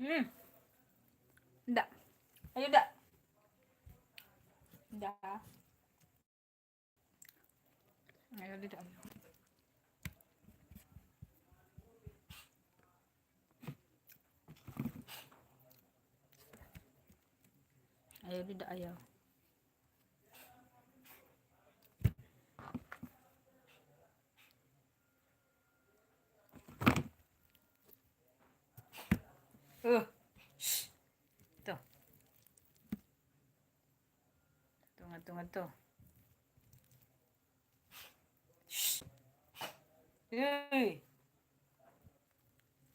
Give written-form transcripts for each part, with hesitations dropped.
Hmm. Hindi. Ayun da. Hindi. Ayun dito. Ayaw dito. Ayaw. Shh. Ito. Ito. Shh. Uy.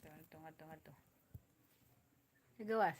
Ito. Sigawas.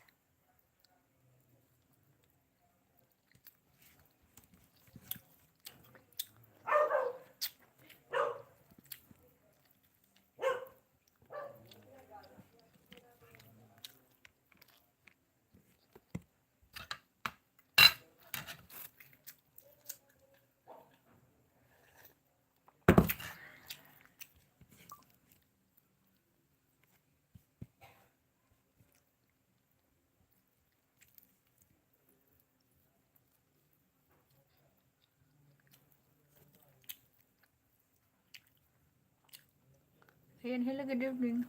Ayan, hello, good evening.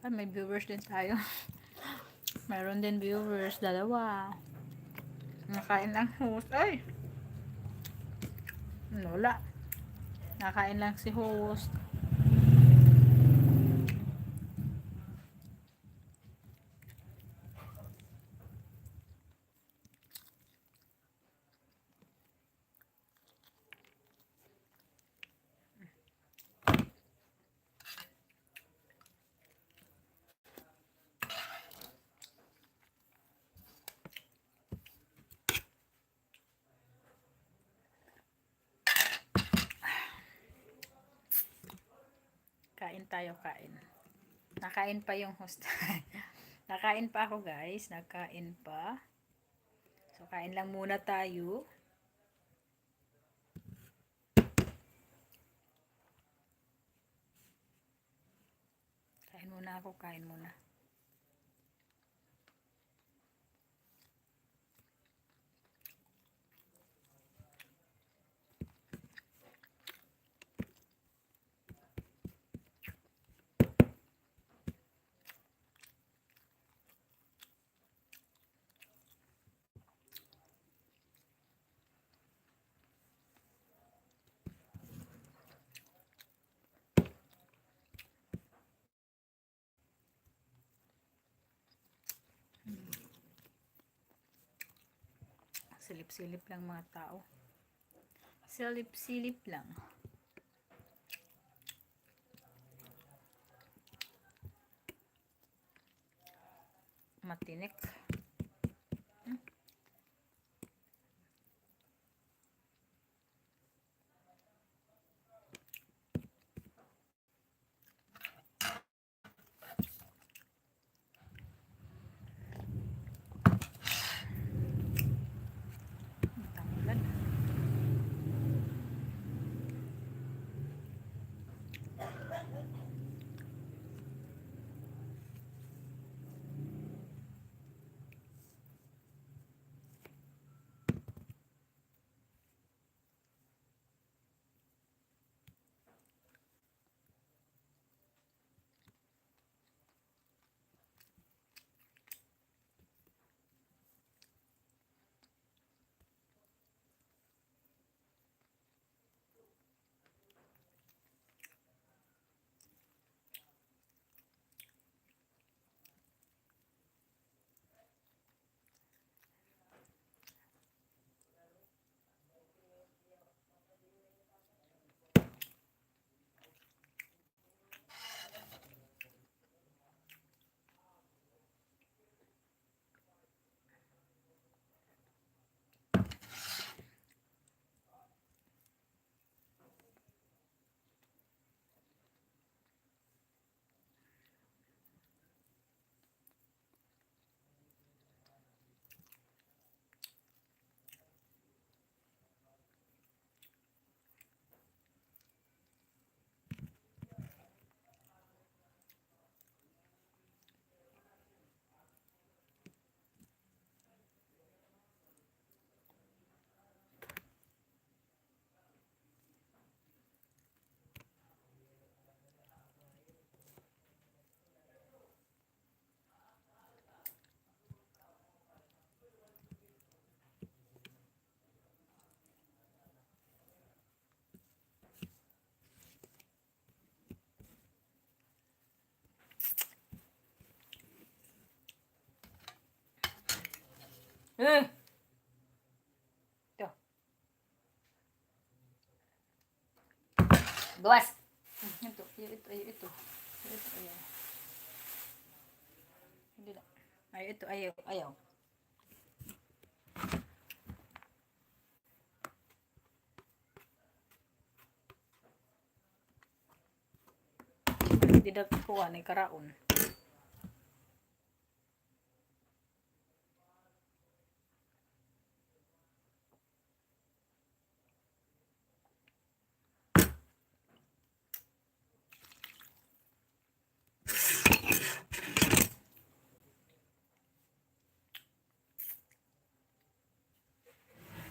Ah, may viewers din tayo. Mayroon din viewers, dalawa. Nakain lang host. Ay! Wala. Nakain lang si host. Kain tayo, kain. Nakain pa yung host. Nakain pa ako, guys. Nakain pa. So, kain lang muna tayo. Kain muna ako, kain muna. Silip-silip lang mga tao. Silip-silip lang. Matinik. Matanglan. Eh! Ito. Gawas! Ito, ito, ito. Ito, ayaw. Hindi na. Ay, ito, ayaw, ayaw. Hindi na kuha ni karaon.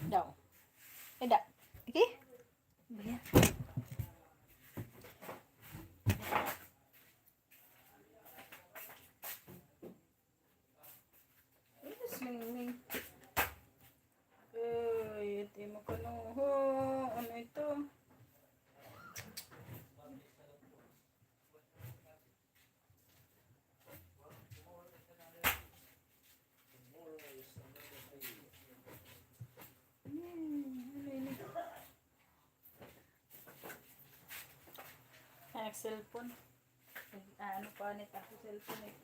Daw. Eda. Okay? Bayan. Sling. Ay, ito mo ka no. Ano ito? Cellphone. Ano pa nito ako cellphone eh.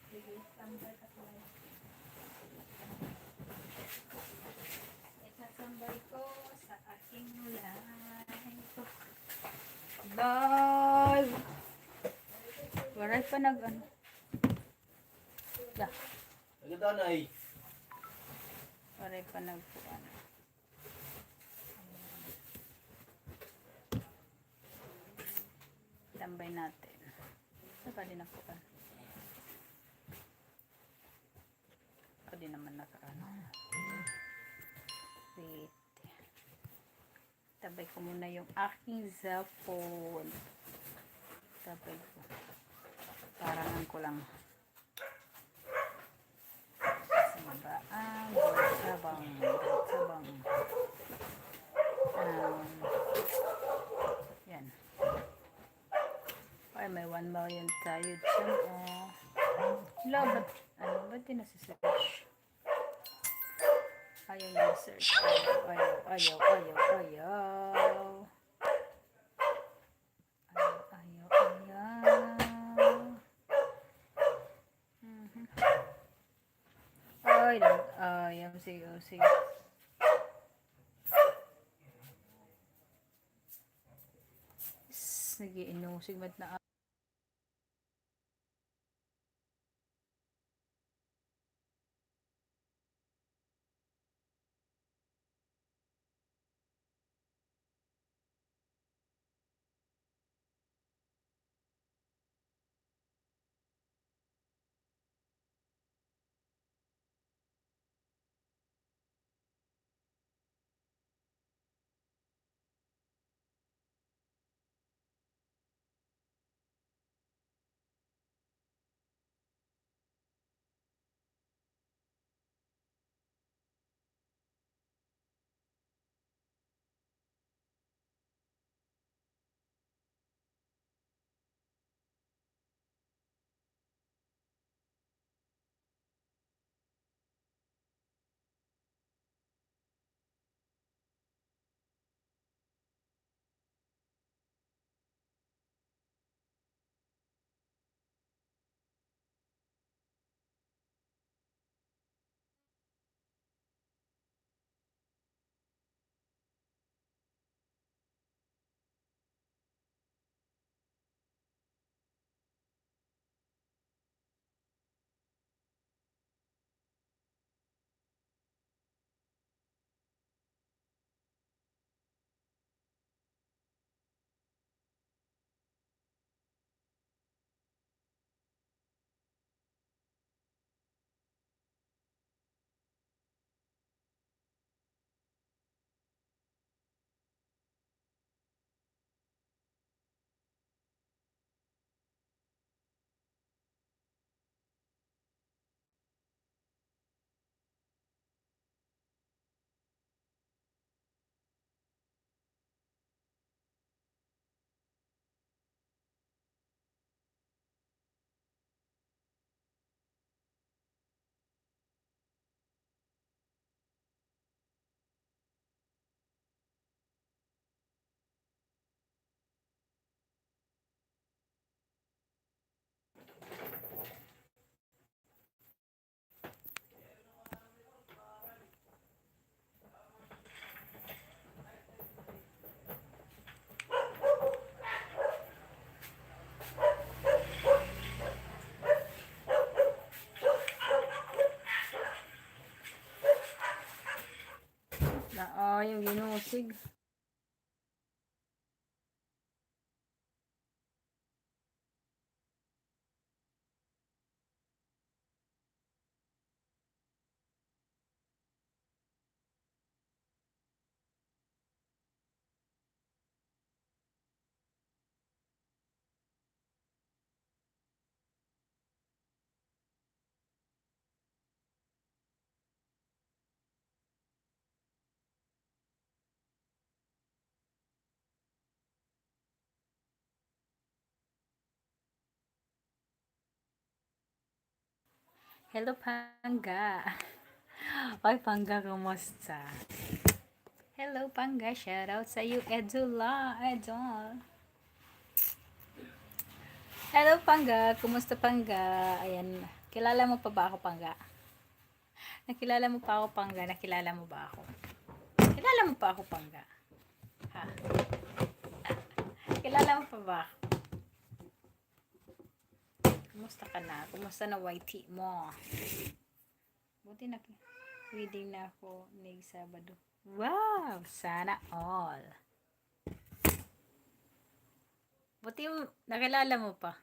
Sige, tambay ka ko. Isasambay ko sa aking live. Live! Waray pa nag ano. Da. Nagadanay. Waray pa nag ano. Tambay natin. Ano pa din ako kan? Ako din naman nakaano. Wait. Tabay ko muna yung aking cellphone. Tabay ko. Parangan ko lang. Sabaan. Sabang. Sabang. Yan. Ay, may 1 million tayo dyan. Wala, ba't, ano, ba't di nasa-search? Ayaw yung search. Ayaw. Ayaw. Ayaw. Sige. Sige, inusig mat na Ayaw ginusig. Hello, Pangga. Oy, Pangga, kumusta? Hello, Pangga. Shoutout sa iyo, Edula. Edol. Hello, Pangga. Kumusta, Pangga? Ayan. Kilala mo pa ba ako, Pangga? Nakilala mo pa ako, Pangga? Nakilala mo ba ako? Kilala mo pa ako, Pangga? Ha? Kilala mo pa ba ako? Kumusta ka na? Kumusta na YT mo? Buti na reading na ako ni Sabado. Wow! Sana all. Buti yung nakilala mo pa.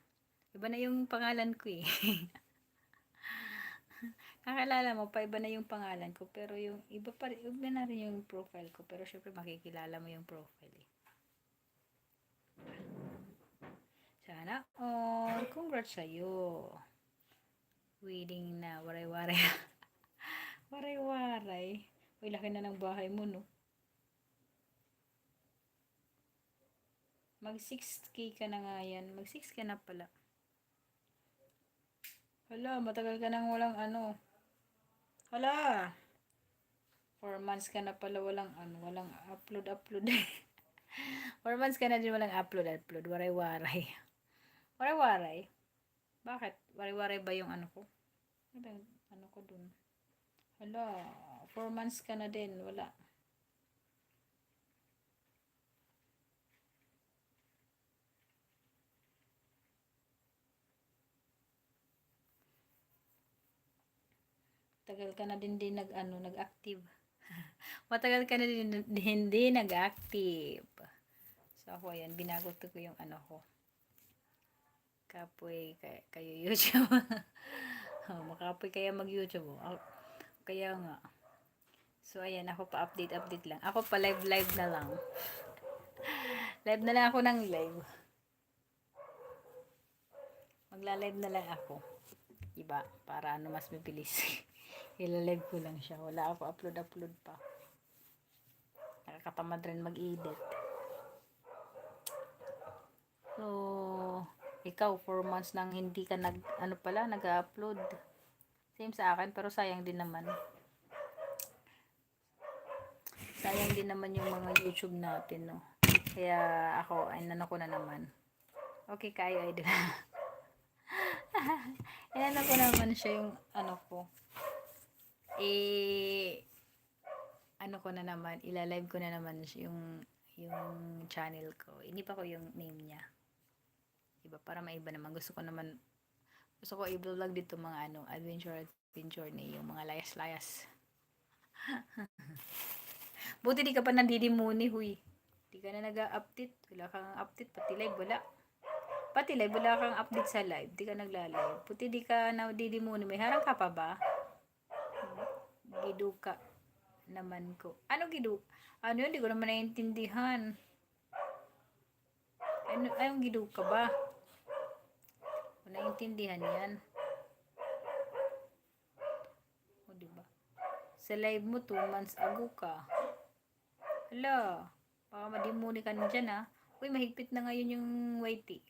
Iba na yung pangalan ko eh. Nakilala mo pa, iba na yung pangalan ko. Pero yung iba pa rin, iba na rin yung profile ko. Pero syempre makikilala mo yung profile eh. Sana all. Congrats sa'yo. Reading na. Waray-waray. Waray-waray. Uy, laki na ng bahay mo, no? Mag 6K ka na nga yan. Mag 6 ka na pala. Hala, matagal ka nang walang ano. Hala! 4 months ka na pala walang walang upload. 4 months ka na din walang upload. Waray-waray. Waray-waray? Bakit? Waray-waray ba yung ano ko? Ano ko dun? Hala, 4 months ka na din. Wala. Tagal ka na din nag-active. Matagal ka na din hindi nag-active. So ako ayan, binagot ko yung ano ko. Kapoy kayo YouTube. Makapoy kaya mag-YouTube. Kaya nga. So ayan, ako pa update lang. Ako pa live na lang. Live na lang ako ng live. Magla-live na lang ako. Diba? Para mas mabilis. Ila-live ko lang siya. Wala ako upload pa. Nakakatamad rin mag-edit. So, ikaw 4 months nang hindi ka nag-upload. Same sa akin, pero sayang din naman. Sayang din naman yung mga YouTube natin, no. Kaya ako, ko na naman. Okay, kayo idol. Inano ko naman siya yung ko. Ko na naman, ilalive ko na naman yung channel ko. Hindi pa ko yung name niya. Diba? Para maiba naman. Gusto ko i-vlog dito mga adventure ni yung mga layas-layas. Buti di ka pa nandidimuni, huy. Di ka na nag-update. Wala kang update. Pati live, wala. Pati live, wala kang update sa live. Di ka nagla-live. Buti di ka nandidimuni. May harang ka pa ba? Giduka naman ko. Ano gidu? Ano yun? Di ko naman naiintindihan. Anong giduka ba? Kung naiintindihan yan. O, diba? Sa live mo, 2 months ago ka. Hala, baka madimuni ka na dyan, ha? Uy, mahigpit na ngayon yung YT.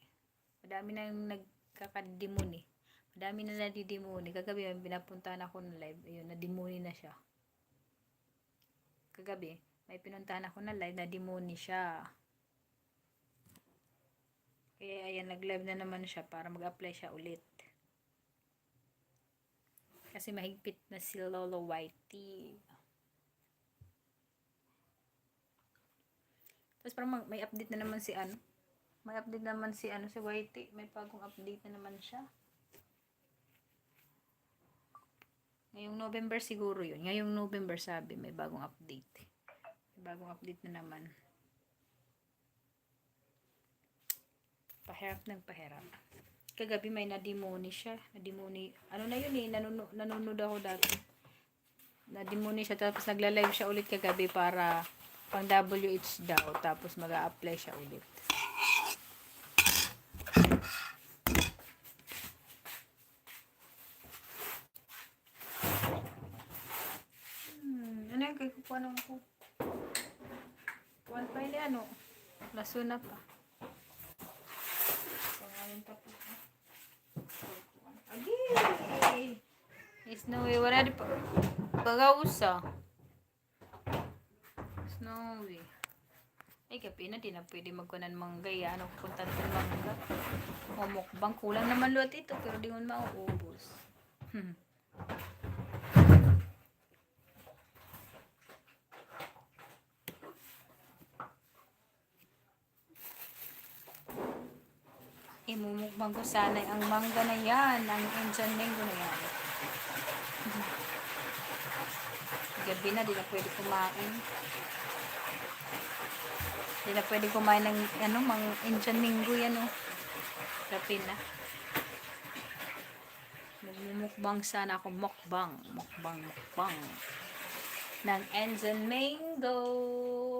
Madami na yung nagkakadimuni. Madami na nadidimuni. Kagabi, pinapuntahan ako ng live. Ayun, nadimuni na siya. Kagabi, may pinuntahan ako na live, nadimuni siya. Kaya, ayan, nag-live na naman siya para mag-apply siya ulit. Kasi mahigpit na si Lolo Whitey. Tapos parang may update na naman si May update naman si Whitey. May bagong update na naman siya. Ngayong November siguro yun. Ngayong November sabi may bagong update. Bagong update na naman. Pahirap ng pahirap. Kagabi may nademoni siya. Nademoni. Ano na yun eh. Nanonood ako dati. Nademoni siya. Tapos nagla-live siya ulit kagabi para pang WH daw. Tapos mag-a-apply siya ulit. Ano yung kikukuha naman ko? One pa hindi ano. Laso na pa. Pangalan pa po. Agi! Snowy. Wala di pa. Bagausa. Snowy. Ay, kapi na. Di na pwede magkunan manggay. Ano, punta natin mangga. Mumukbang. Kulang naman luat ito. Pero di mo mauubos. Mumukbang ko sana ang mangga na yan. Ang Indian mango na yan. Gabi na. Di na pwede kumain. Di na pwede kumain ng ano, mang Indian mango yan o. Gabi na. Magmumukbang sana ako. Mukbang. Ng Indian mango.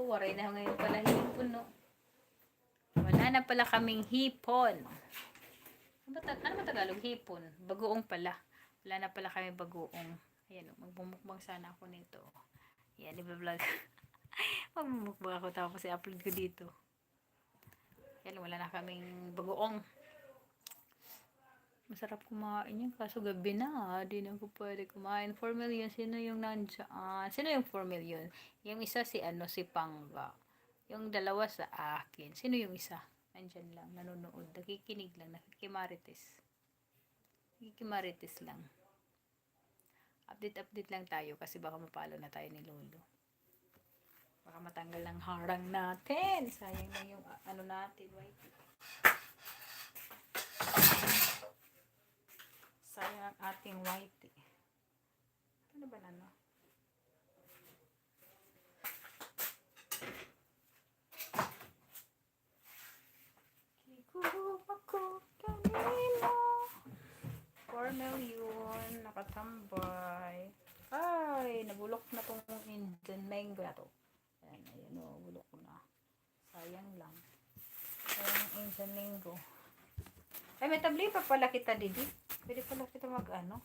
Waray na ngayon pala hipon no. Wala na pala kaming hipon. Ano ba Tagalog? Hipon. Bagoong pala. Wala na pala kami bagoong. Ayan o. Magmumukbang sana ako nito. Ayan. I-vlog. Magmumukbang ako tapos i-upload ko dito. Ayan. Wala na kaming bagoong. Masarap kumain yan. Kaso gabi na. Di na ko pwede kumain. 4 million. Sino yung nandiyan? Sino yung 4 million? Yung isa si Pangga. Yung dalawa sa akin. Sino yung isa? Nandyan lang. Nanonood. Nakikinig lang. Nakikimarites lang. Update lang tayo. Kasi baka mapalo na tayo ni Lolo. Baka matanggal ng harang natin. Sayang na yung ano natin. Wait. Sayang ang ating white. Ano ba na no? Ako kanina 4 million nakatambay. Ay, nabulok na tong Indian mango na to. Ayan o, bulok ko na. Sayang lang. Sayang Indian mango. Ay, may tabli pa pala kita, Didi. Pwede pala kita mag-ano.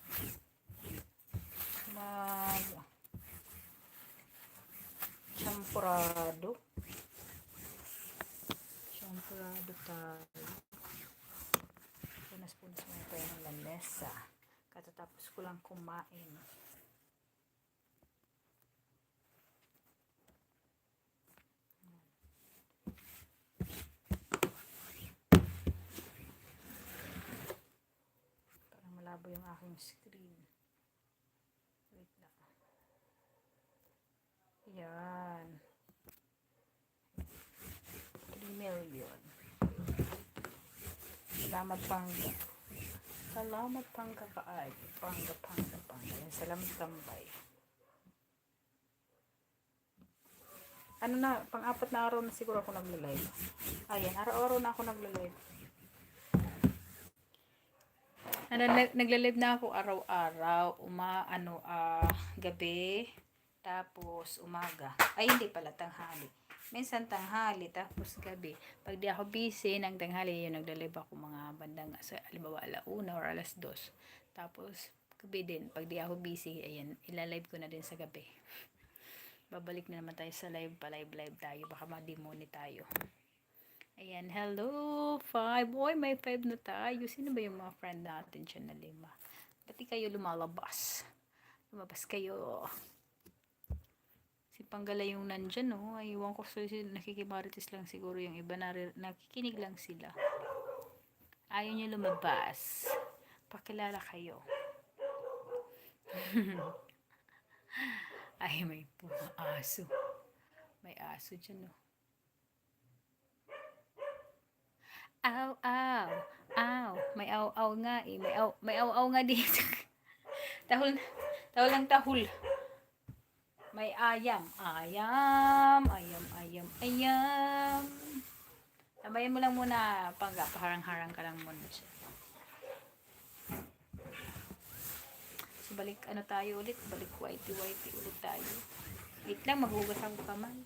Champurado tayo. Punas mo tayo ng lamesa. Katatapos ko lang kumain. Parang malabo yung aking screen. Wait lang. Yan. 3 million. Salamat Pangga kaay. Pangga. Salamat tambay. Ano na, pang-apat na araw na siguro ako nagla-live. Ayan, araw-araw na ako nagla-live. Nagla-live na ako araw-araw, gabi, tapos umaga. Ay, hindi pala, tanghali. Minsan tanghali, tapos gabi. Pag di ako busy ng tanghali, yun, nagla-live ako mga bandang, halimbawa 1:00 or 2:00. Tapos, gabi din. Pag di ako busy, ayan, ilalive ko na din sa gabi. Babalik na naman tayo sa live tayo. Baka ma-demoni tayo. Ayan, hello, 5. Oy, may 5 na tayo. Sino ba yung mga friend natin dyan na 5? Pati kayo lumabas kayo. Si Panggala yung nandyan, no? Ay, iwan ko nakikimarites lang siguro yung iba nakikinig lang sila. Ayaw nyo lumabas. Pakilala kayo. Ay, may aso. May aso dyan, no? Aw. May aw nga eh. May aw nga dito. Tahol. May ayam. Ayam, ayam, ayam, ayam. Sabayan mo lang muna. Paharang-harang ka lang muna siya. So, balik ano tayo ulit. Balik whitey-whitey ulit tayo. Wait lang, maghugas ako kamay.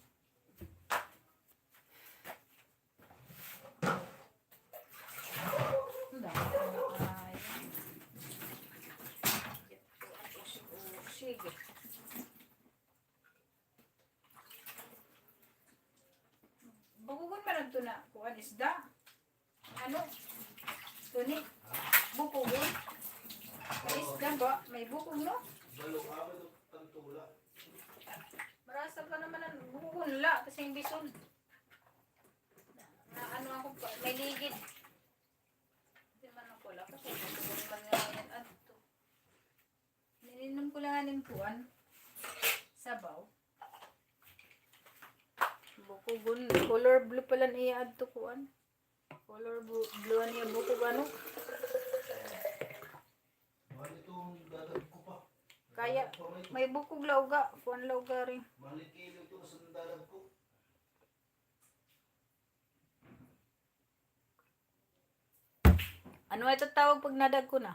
Sige. Bukugon pa lang ito na. Kuhan isda. Ano? Ito ni. Bukugon. May isda ba? May bukog, no? Balong ako ito tantula. Marasa pa naman ang bukugon la. Kasi yung bison. Na ano ako pa. May ligid. Hindi man ako la. Kasi bukugon man nga yan. Ato. Nininom ko lang aning kuhan. Sabaw. Bukugon. Color blue pala niya ato kuhan. Color blue niya bukog ano. Mahal itong dadag ko pa. Kaya may bukog lauga. Kuhan lauga rin. Mahal kilo ito sa dadag ko. Ano ito tawag pag nadag ko na?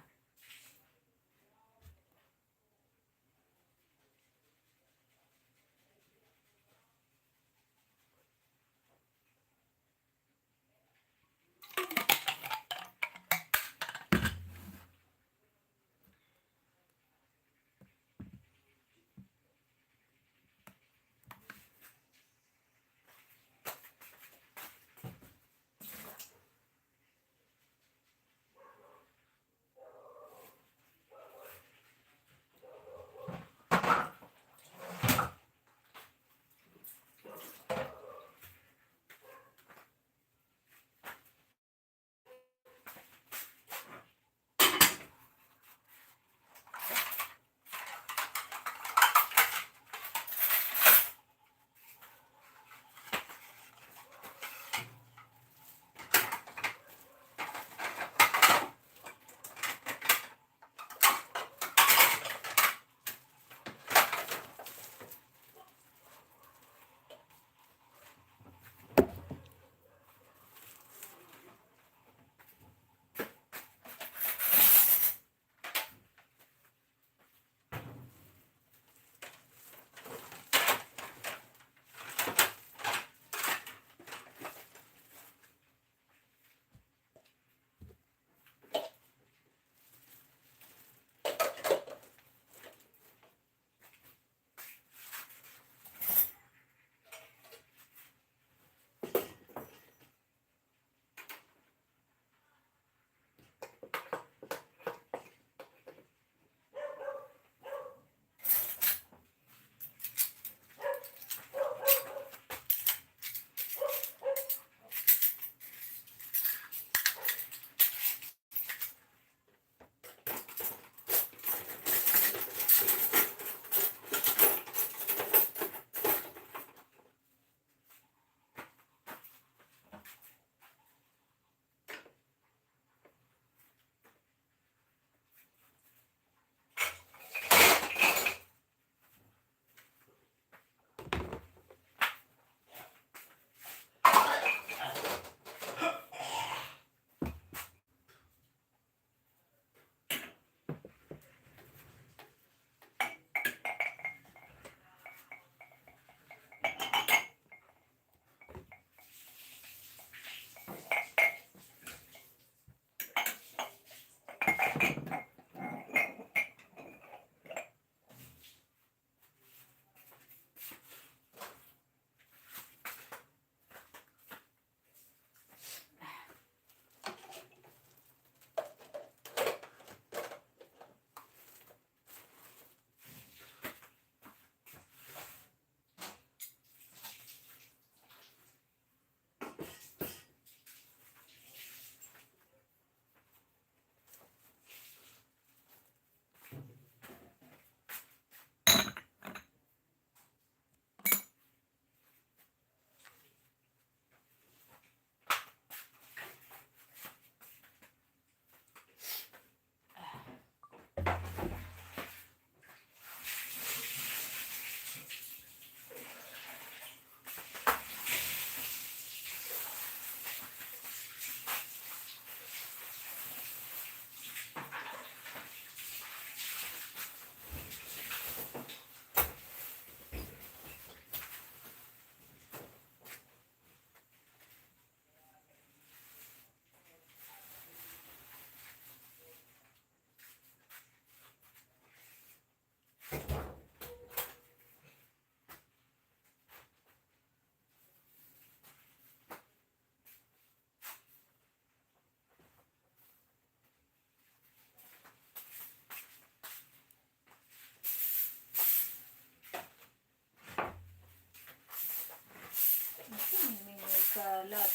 kalat.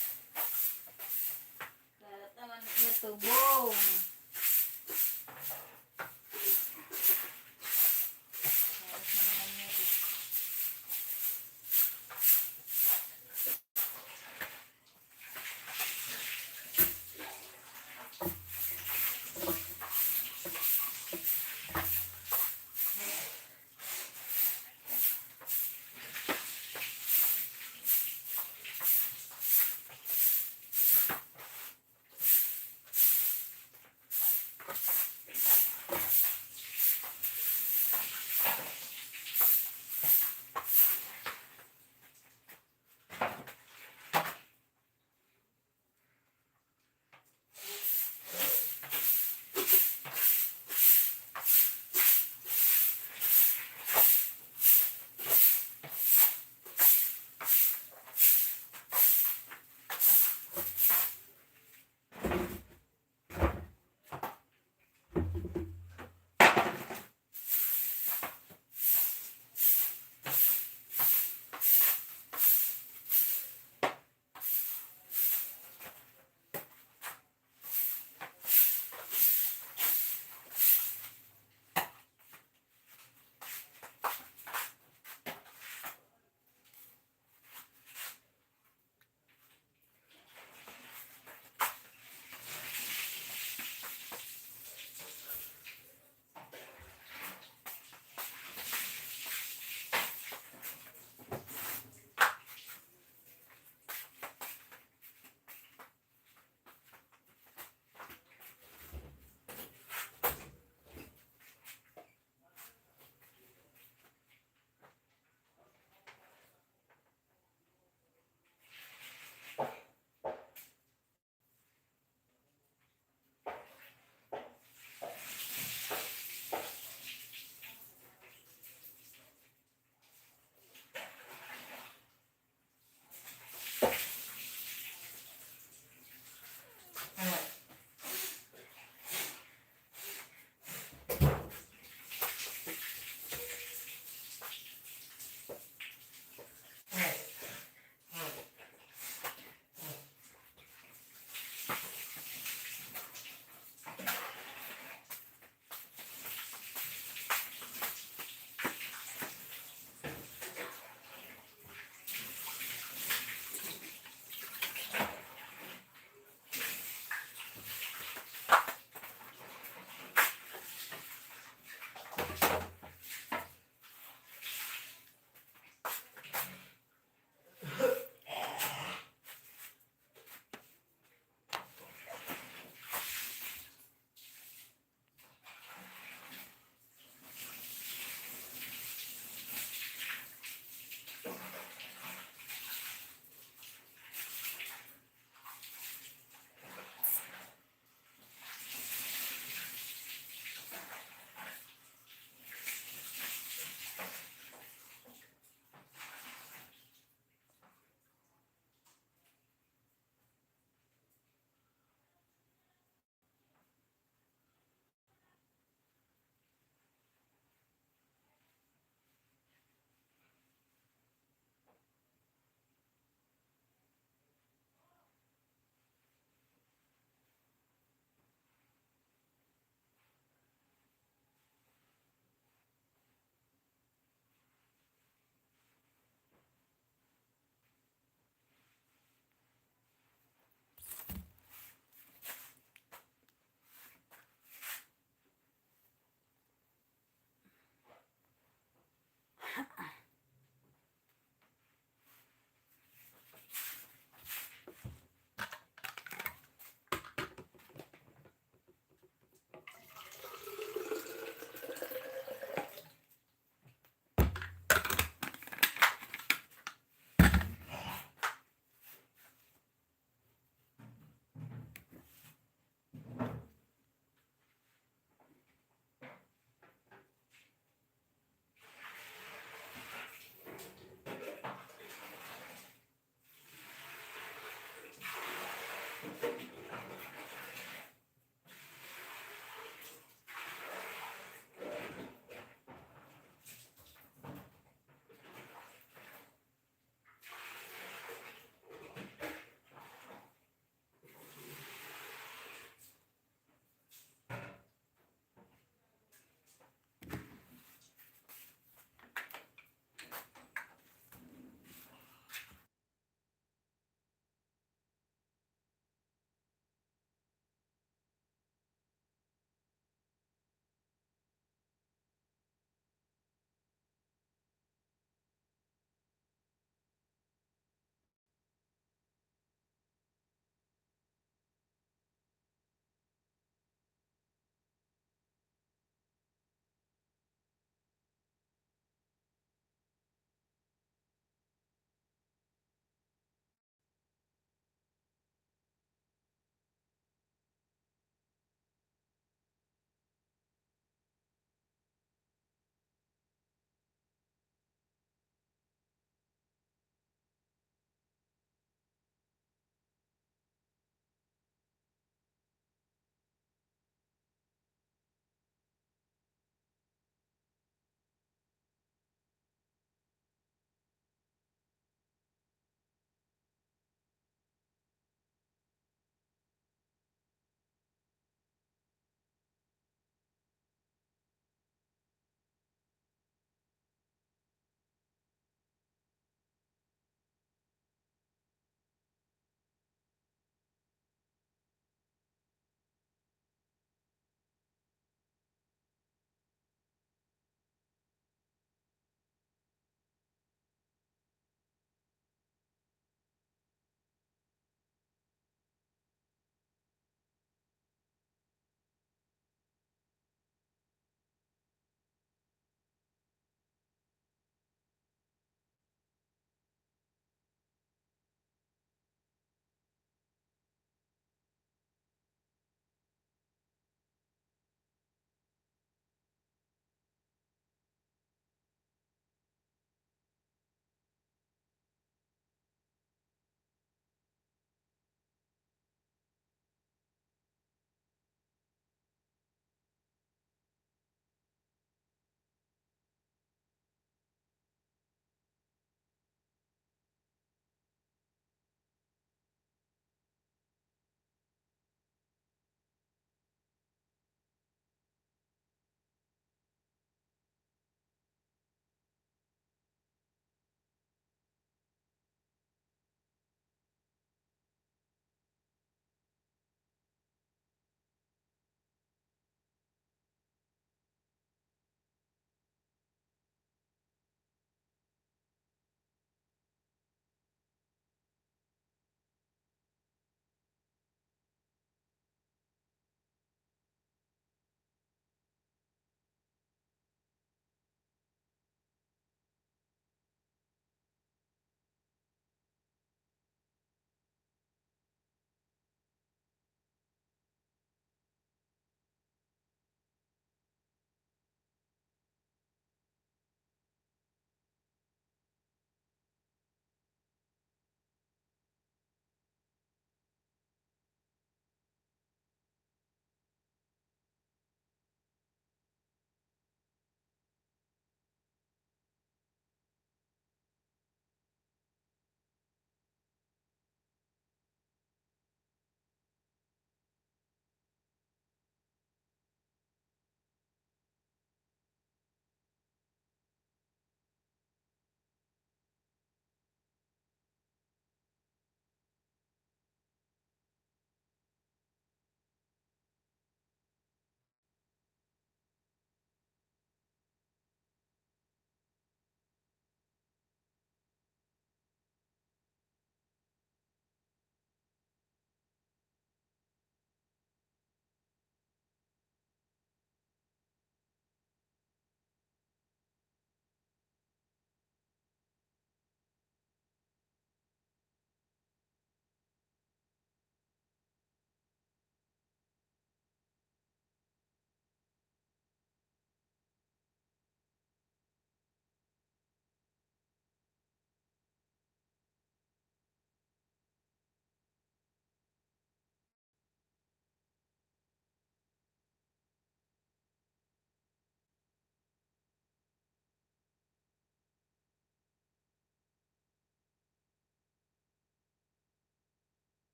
Kalat naman ito, boom. Kalat naman ito.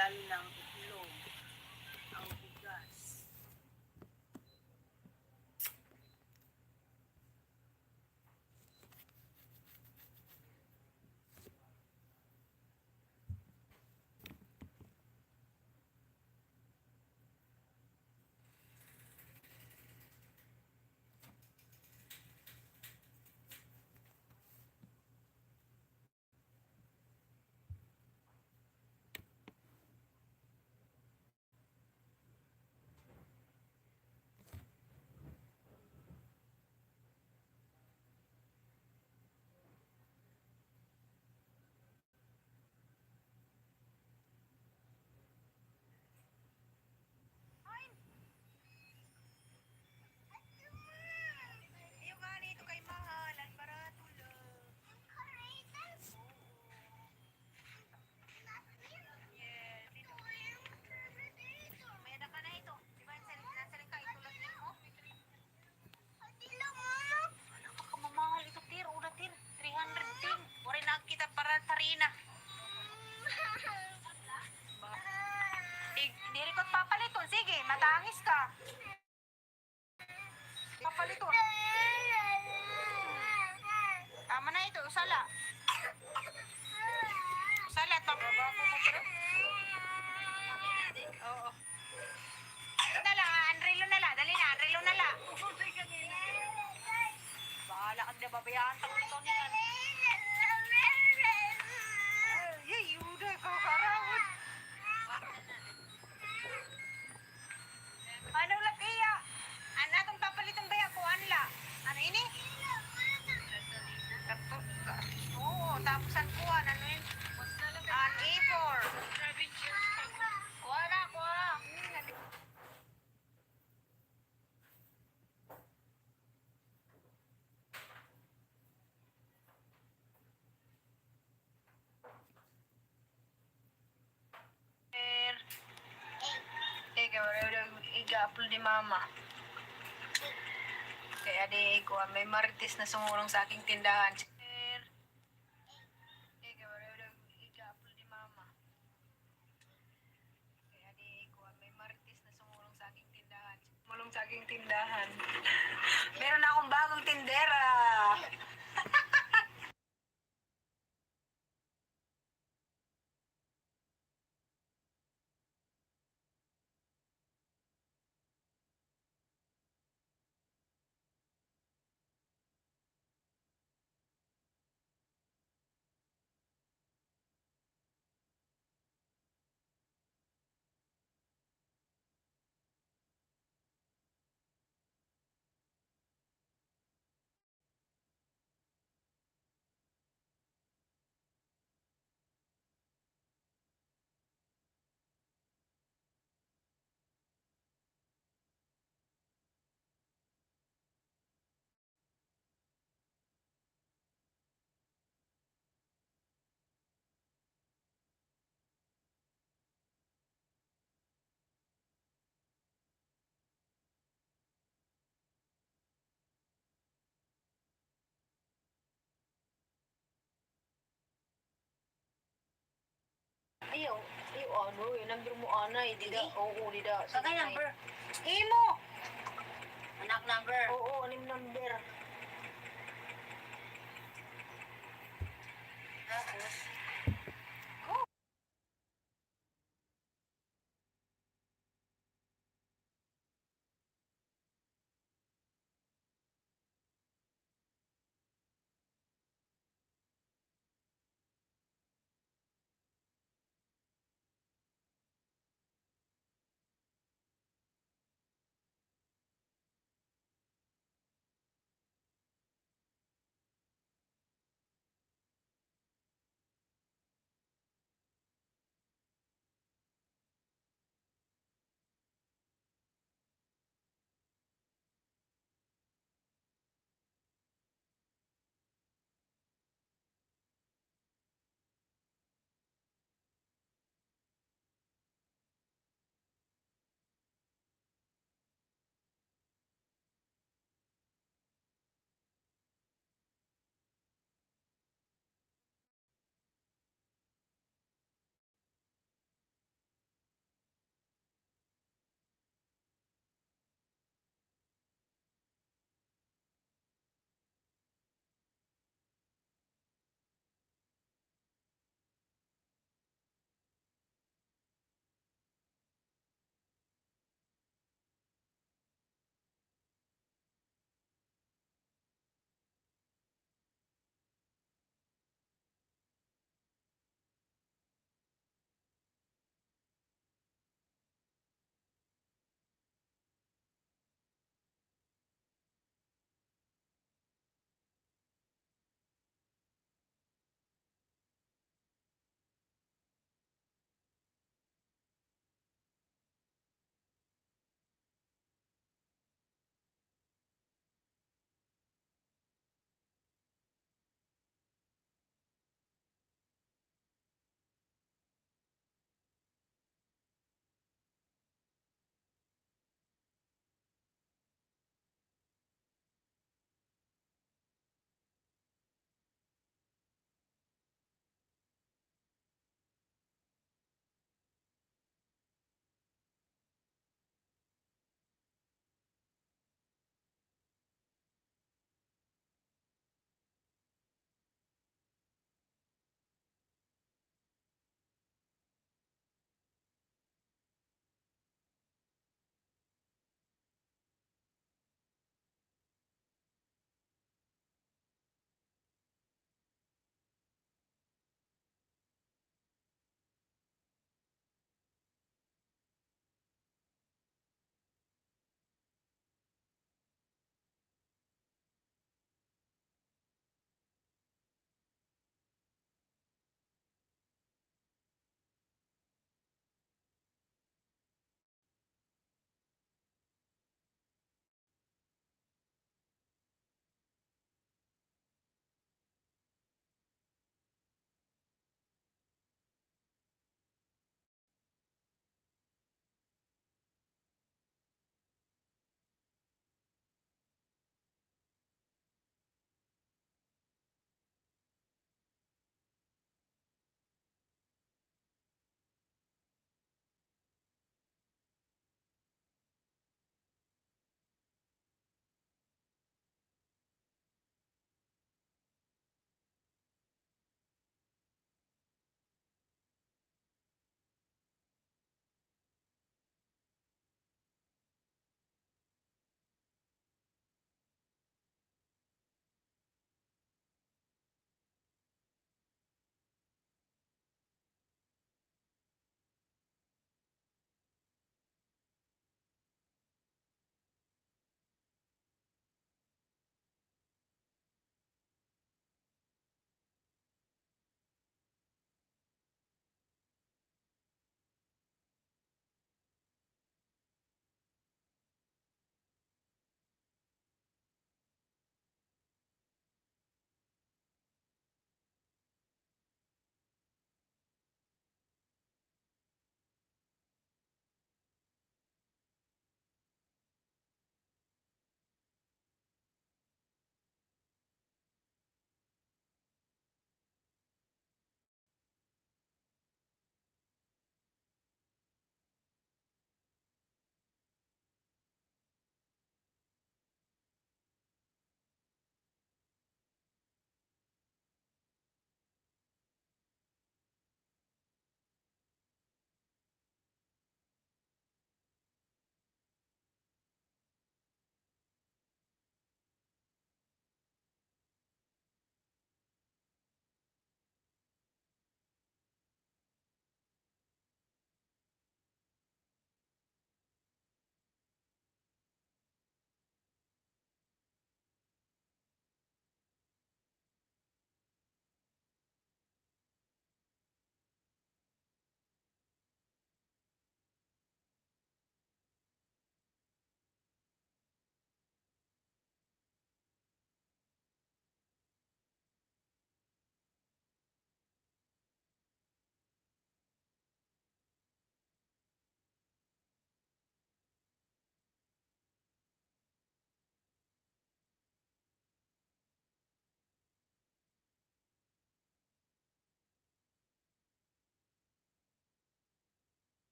lang itlog, ang bigas. Yung nga nito kay mahalan, barato lang. Yes, ito. May anak ka na ito. Di ba nasa rin ka itulat mo? Alam ka mamahal ito, tir. Una, tir. 300 din. Wari na kita para tarina. Diri ko't papaliton. Sige, matangis ka. Papaliton. Tama na ito, usala. Usala, pababa ko mo pero. Oo. Ito na lang, Anrilo na lang. Dali na, Anrilo na lang. Bahala ka na babayaan. Takot ito niyan. Ay, yuda, kakarawad. Ano lang iya? Ano atong papalitan ba yan? Kuhan la? Ano ini? Oo, tapos ang kuhan. Ano yun? An A4. Kuha na, kuha. Iga-upload ni mama. Kaya di ko may marites na sumurong sa aking tindahan. Iga-upload ni mama. Kaya di ko may marites na sumurong sa aking tindahan. Sumulong sa aking tindahan. Meron akong bagong tindera. Ayaw, ano, yung number mo, Ana, di da, oo, di da. Sagay number. Imo! Anak number. Oo, anim number.